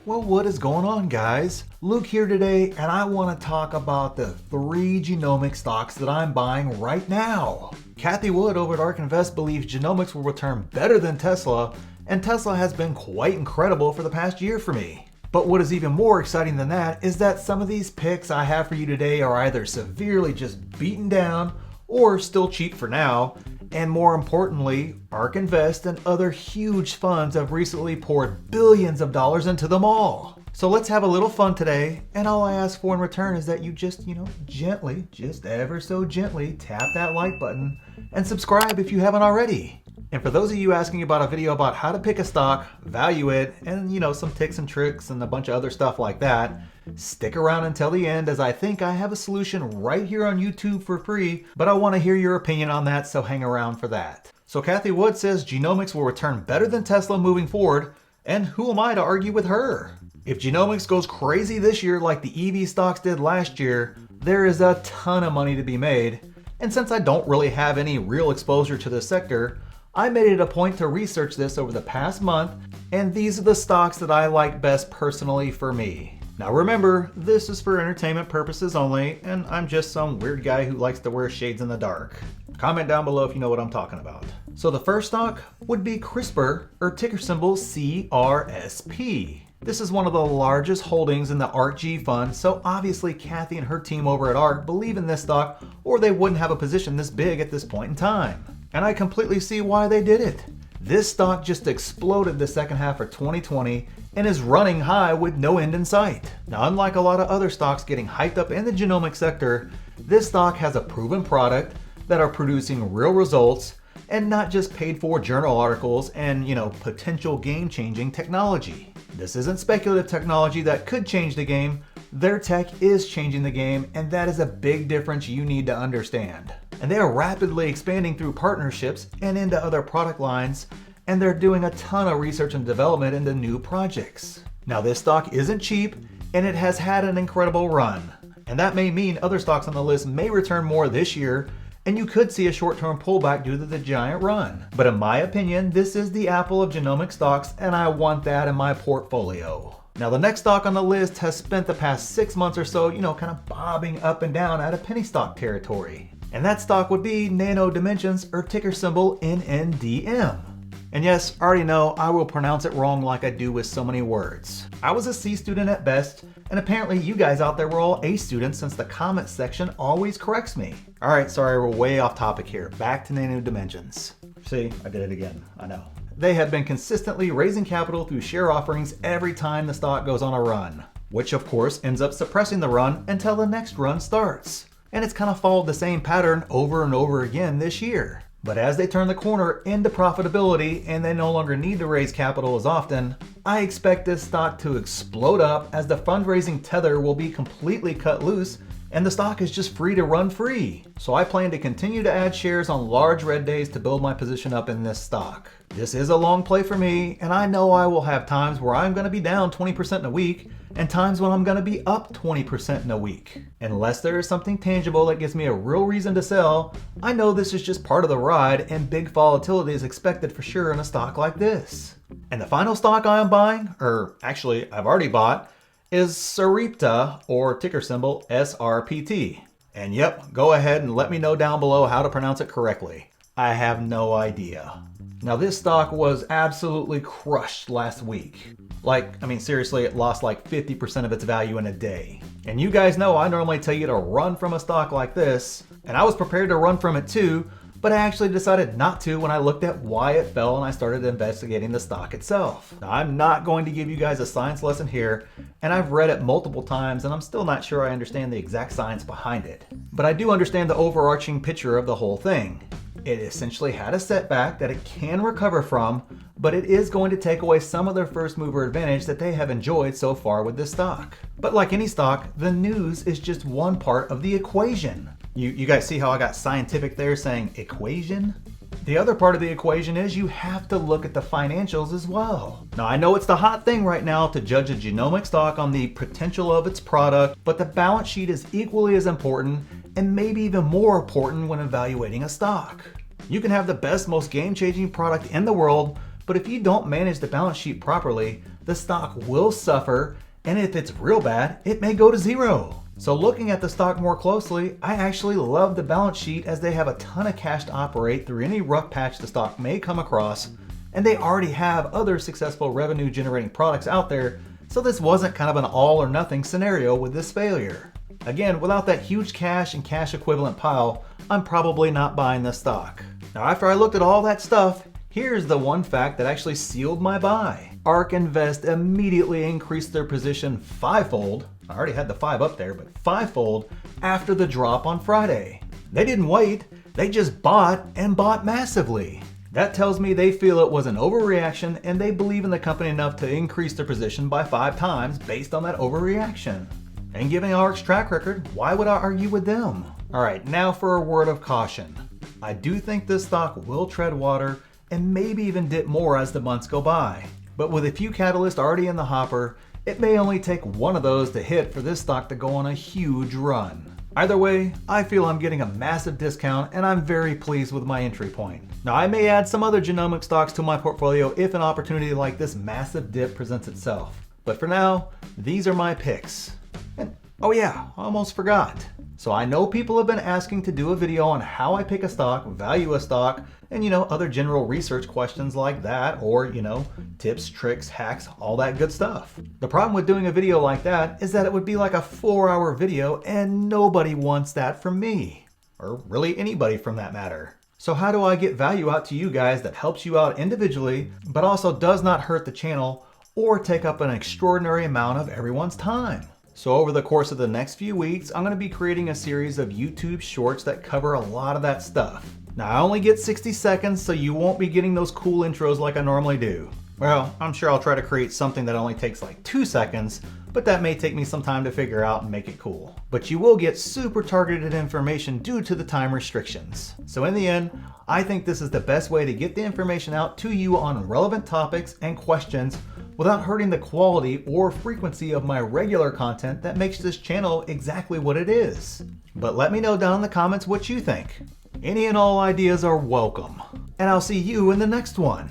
Well, what is going on, guys? Luke here today, and I want to talk about the 3 genomic stocks that I'm buying right now. Cathie Wood over at arkg believes genomics will return better than Tesla, and Tesla has been quite incredible for the past year for me. But what is even more exciting than that is that some of these picks I have for you today are either severely just beaten down or still cheap for now. And more importantly, arkg and other huge funds have recently poured billions of dollars into them all. So let's have a little fun today, and all I ask for in return is that you just, gently, just ever so gently tap that like button and subscribe if you haven't already. And for those of you asking about a video about how to pick a stock, value it, and some tips and tricks and a bunch of other stuff like that, stick around until the end, as I think I have a solution right here on YouTube for free, but I want to hear your opinion on that, so hang around for that. So Cathie Wood says genomics will return better than Tesla moving forward, and who am I to argue with her? If genomics goes crazy this year like the EV stocks did last year, there is a ton of money to be made, and since I don't really have any real exposure to this sector, I made it a point to research this over the past month, and these are the stocks that I like best personally for me. Now remember, this is for entertainment purposes only, and I'm just some weird guy who likes to wear shades in the dark. Comment down below if you know what I'm talking about. So the first stock would be Crispr, or ticker symbol CRSP. This is one of the largest holdings in the arkg fund, so obviously Cathie and her team over at ARK believe in this stock, or they wouldn't have a position this big at this point in time. And I completely see why they did it. This stock just exploded the second half of 2020 and is running high with no end in sight. Now, unlike a lot of other stocks getting hyped up in the genomic sector, this stock has a proven product that are producing real results and not just paid for journal articles and, potential game-changing technology. This isn't speculative technology that could change the game. Their tech is changing the game, and that is a big difference you need to understand. And they are rapidly expanding through partnerships and into other product lines, and they're doing a ton of research and development into new projects. Now, this stock isn't cheap, and it has had an incredible run. And that may mean other stocks on the list may return more this year, and you could see a short-term pullback due to the giant run. But in my opinion, this is the apple of genomic stocks, and I want that in my portfolio. Now, the next stock on the list has spent the past 6 months or so, kind of bobbing up and down out of penny stock territory. And that stock would be Nano Dimensions, or ticker symbol nndm. And yes, I already know I will pronounce it wrong like I do with so many words. I was a C student at best, and apparently you guys out there were all A students, since the comment section always corrects me. Alright, sorry, we're way off topic here. Back to Nano Dimensions. See, I did it again, I know. They have been consistently raising capital through share offerings every time the stock goes on a run, which of course ends up suppressing the run until the next run starts. And it's kind of followed the same pattern over and over again this year. But as they turn the corner into profitability and they no longer need to raise capital as often, I expect this stock to explode up, as the fundraising tether will be completely cut loose and the stock is just free to run free. So I plan to continue to add shares on large red days to build my position up in this stock. This is a long play for me, and I know I will have times where I'm going to be down 20% in a week and times when I'm going to be up 20% in a week. Unless there is something tangible that gives me a real reason to sell, I know this is just part of the ride, and big volatility is expected for sure in a stock like this. And the final stock I am buying, or actually I've already bought, is Sarepta, or ticker symbol srpt. And yep, go ahead and let me know down below how to pronounce it correctly. I have no idea. Now, this stock was absolutely crushed last week. Seriously, it lost like 50% of its value in a day. And you guys know I normally tell you to run from a stock like this, and I was prepared to run from it too, but I actually decided not to when I looked at why it fell and I started investigating the stock itself. Now, I'm not going to give you guys a science lesson here, and I've read it multiple times and I'm still not sure I understand the exact science behind it. But I do understand the overarching picture of the whole thing. It essentially had a setback that it can recover from, but it is going to take away some of their first mover advantage that they have enjoyed so far with this stock. But like any stock, the news is just one part of the equation. You guys see how I got scientific there saying equation? The other part of the equation is you have to look at the financials as well. Now I know it's the hot thing right now to judge a genomic stock on the potential of its product, but the balance sheet is equally as important and maybe even more important when evaluating a stock. You can have the best, most game-changing product in the world, but if you don't manage the balance sheet properly, the stock will suffer, and if it's real bad, it may go to zero. So looking at the stock more closely, I actually love the balance sheet as they have a ton of cash to operate through any rough patch the stock may come across, and they already have other successful revenue generating products out there, so this wasn't kind of an all or nothing scenario with this failure. Again, without that huge cash and cash equivalent pile, I'm probably not buying this stock. Now after I looked at all that stuff, here's the one fact that actually sealed my buy. ARK Invest immediately increased their position fivefold. I already had the 5 up there, but fivefold after the drop on Friday. They didn't wait, they just bought and bought massively. That tells me they feel it was an overreaction and they believe in the company enough to increase their position by 5 times based on that overreaction. And given ARK's track record, why would I argue with them? Alright, now for a word of caution. I do think this stock will tread water and maybe even dip more as the months go by. But with a few catalysts already in the hopper, it may only take one of those to hit for this stock to go on a huge run. Either way, I feel I'm getting a massive discount and I'm very pleased with my entry point. Now I may add some other genomic stocks to my portfolio if an opportunity like this massive dip presents itself. But for now, these are my picks. And oh yeah, I almost forgot. So I know people have been asking to do a video on how I pick a stock, value a stock, and other general research questions like that, or tips, tricks, hacks, all that good stuff. The problem with doing a video like that is that it would be like a 4-hour video and nobody wants that from me. Or really anybody from that matter. So how do I get value out to you guys that helps you out individually, but also does not hurt the channel or take up an extraordinary amount of everyone's time? So over the course of the next few weeks, I'm going to be creating a series of YouTube shorts that cover a lot of that stuff. Now I only get 60 seconds, so you won't be getting those cool intros like I normally do. Well, I'm sure I'll try to create something that only takes like 2 seconds, but that may take me some time to figure out and make it cool. But you will get super targeted information due to the time restrictions. So in the end, I think this is the best way to get the information out to you on relevant topics and questions without hurting the quality or frequency of my regular content that makes this channel exactly what it is. But let me know down in the comments what you think. Any and all ideas are welcome. And I'll see you in the next one.